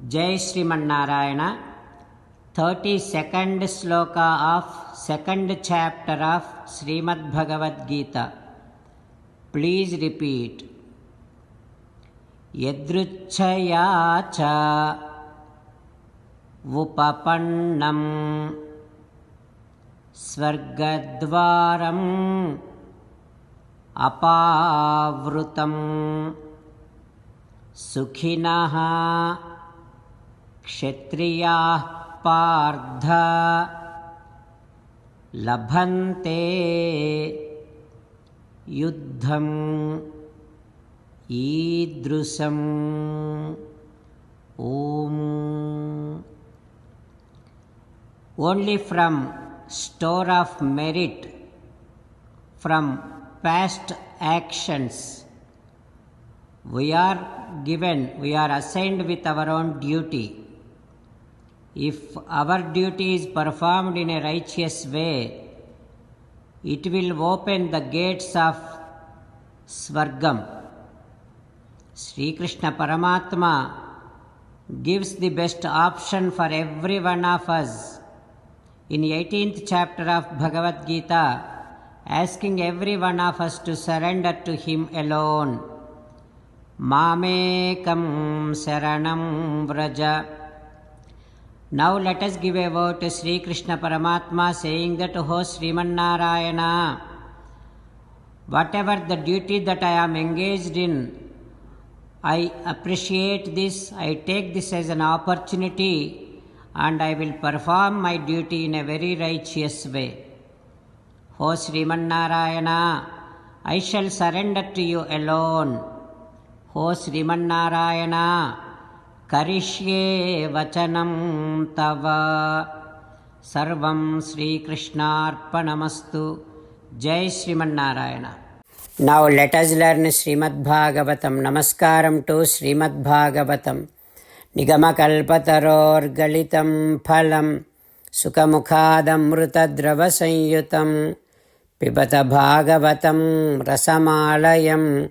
Jai Srimannarayana. 32nd sloka of 2nd chapter of Srimad Bhagavad Gita. Please repeat. Yadruchaya cha upapannam swargadvaram apavrutam sukhinaha kshatriyah Partha लभन्ते युद्धं ईदृशम् ओम. Only from store of merit from past actions we are assigned with our own duty. If our duty is performed in a righteous way, it will open the gates of Swargam. Sri Krishna Paramatma gives the best option for every one of us in 18th chapter of Bhagavad Gita, asking every one of us to surrender to him alone. Mamekam saranam vraja. Now let us give a word to Sri Krishna Paramatma, saying that, O Srimannarayana, whatever the duty that I am engaged in, I appreciate this, I take this as an opportunity, and I will perform my duty in a very righteous way. O Srimannarayana, I shall surrender to you alone. O Srimannarayana, करिष्ये वचनं तव. सर्वं श्रीकृष्णार्पणमस्तु. जय Sriman Narayana. Now let us learn Srimad Bhagavatam. Namaskaram to Srimad Bhagavatam. Nigamakalpatarorgalitam phalam sukamukadamrutadrava sanyutam pibata bhagavatam rasamalayam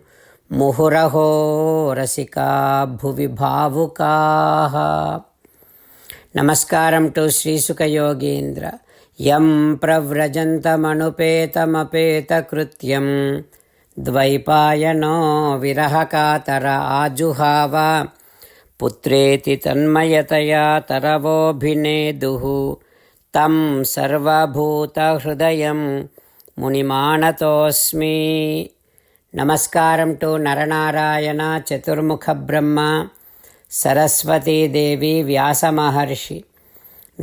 मुहुरहो रसिका भुवि भावुकाः. नमस्कारं to श्रीसुख Yogindra. यं प्रव्रजन्तमनुपेतमपेतकृत्यं द्वैपायनो विरहकातर आजुहाव पुत्रेति तन्मयतया तरवोऽभिनेदुः तं सर्वभूतहृदयं मुनिमानतोऽस्मि. नमस्कारं टू नरनारायण चतुर्मुख ब्रह्मा सरस्वती देवी व्यासमहर्षि.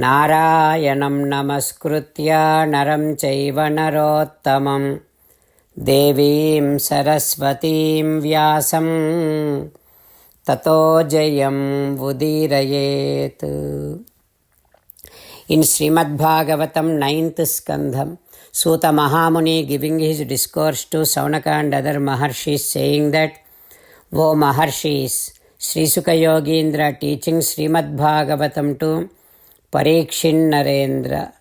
नारायणं नमस्कृत्य नरं चैव नरोत्तमं देवीं सरस्वतीं व्यासं ततो जयं उदीरयेत्. In Srimad Bhagavatam 9th Skandham, Suta Mahamuni giving his discourse to Saunaka and other Maharshis, saying that, O Maharshis, Sri Sukha Yogindra teaching Srimad Bhagavatam to Parikshin Narendra.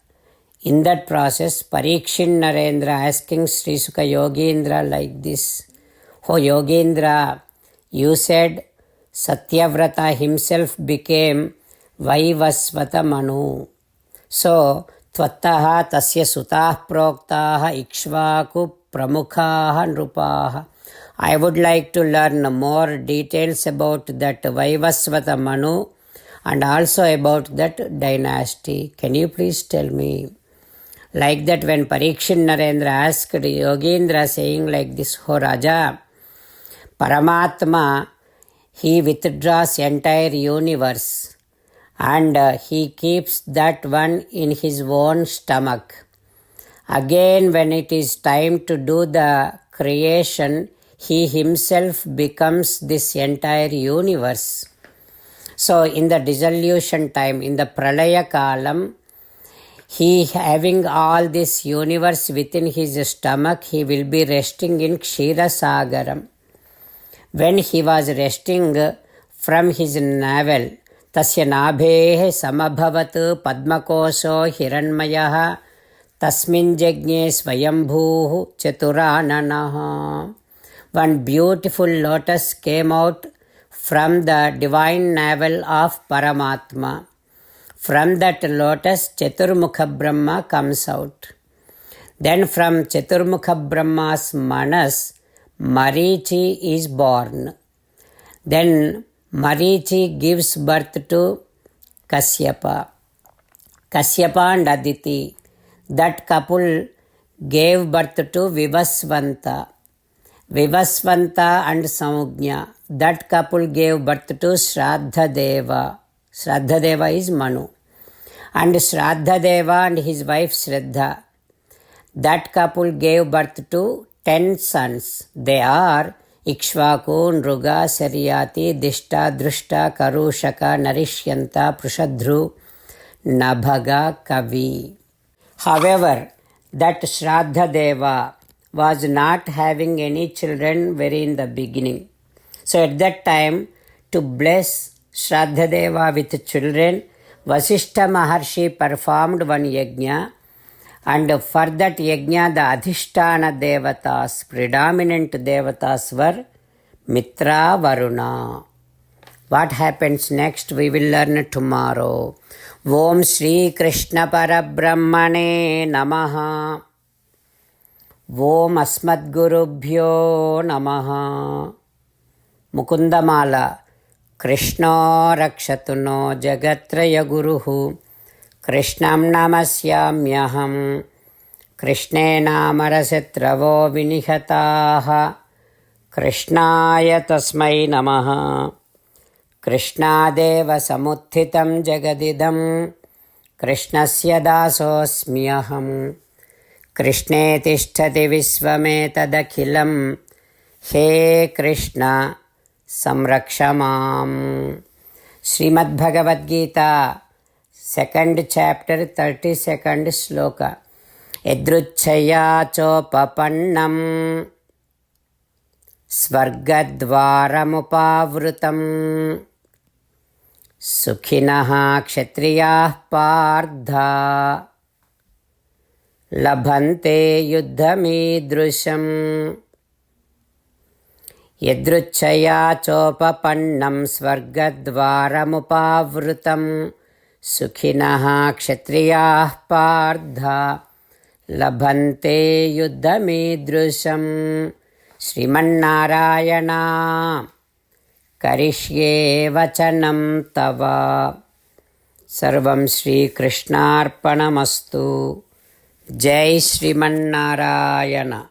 In that process, Parikshin Narendra asking Sri Sukha Yogindra like this: O Yogindra, you said Satyavrata himself became Vaivasvata Manu. So, Tvattaha tasya sutah proktaha ikshvaku pramukhaha nrupaha. I would like to learn more details about that Vaivasvata Manu and also about that dynasty. Can you please tell me? Like that, when Parikshin Narendra asked Yogindra, saying like this: O Raja, Paramatma, he withdraws entire universe, and he keeps that one in his own stomach. Again, when it is time to do the creation, he himself becomes this entire universe. So, in the dissolution time, in the Pralaya Kalam, he having all this universe within his stomach, he will be resting in Kshira Sagaram. When he was resting from his navel, Tasya nabhe samabhavat padmakosho hiranmayah tasmin jagne swayambhuh chaturananaha. One beautiful lotus came out from the divine navel of Paramatma. From that lotus, Chaturmukha Brahma comes out. Then from Chaturmukha Brahma's Manas, Marichi is born. Then Marichi gives birth to Kasyapa. Kasyapa and Aditi. That couple gave birth to Vivasvanta. Vivasvanta and Samugnya. That couple gave birth to Shraddhadeva. Shraddhadeva is Manu. And Shraddhadeva and his wife Shraddha. That couple gave birth to 10 sons. They are Ikshvaku, Nruga, Saryati, Dishta, Drushta, Karushaka, Narishyanta, Prushadru, Nabhaga, Kavi. However, that Shraddhadeva was not having any children very in the beginning. So at that time, to bless Shraddhadeva with children, Vasishtha Maharshi performed one yajna, and for that yajna the Adhisthana Devatas, predominant Devatas were Mitra, Varuna. What happens next we will learn tomorrow. Om Shri Krishna Parabrahmane Namaha. Om Asmadgurubhyo Namaha. Mukundamala. Krishna Rakshatu no Jagatraya Guruhu. Krishnam Namasyamyaham. Krishne Namarasitravo Vinihataha. Krishnaya Tasmai Namaha. Krishnadeva Samuthitam Jagadidam. Krishnasya Dasosmyaham. Krishne Tishtati Visvametadakhilam. He Krishna Samrakshamam. Srimad Bhagavad Gita, 2nd chapter, 32nd sloka. Yadruchaya chopapannam svargadvaramupavrutam sukhinaha kshatriyah partha labhante yuddhamidrusham. Yadruchaya chopapannam svargadvaramupavrutam sukhinaha kshatriyah partha labhante yuddhamidrusham. Srimannarayana karishye vachanam tava. Sarvam Shri Krishnarpanamastu. Jai Srimannarayana.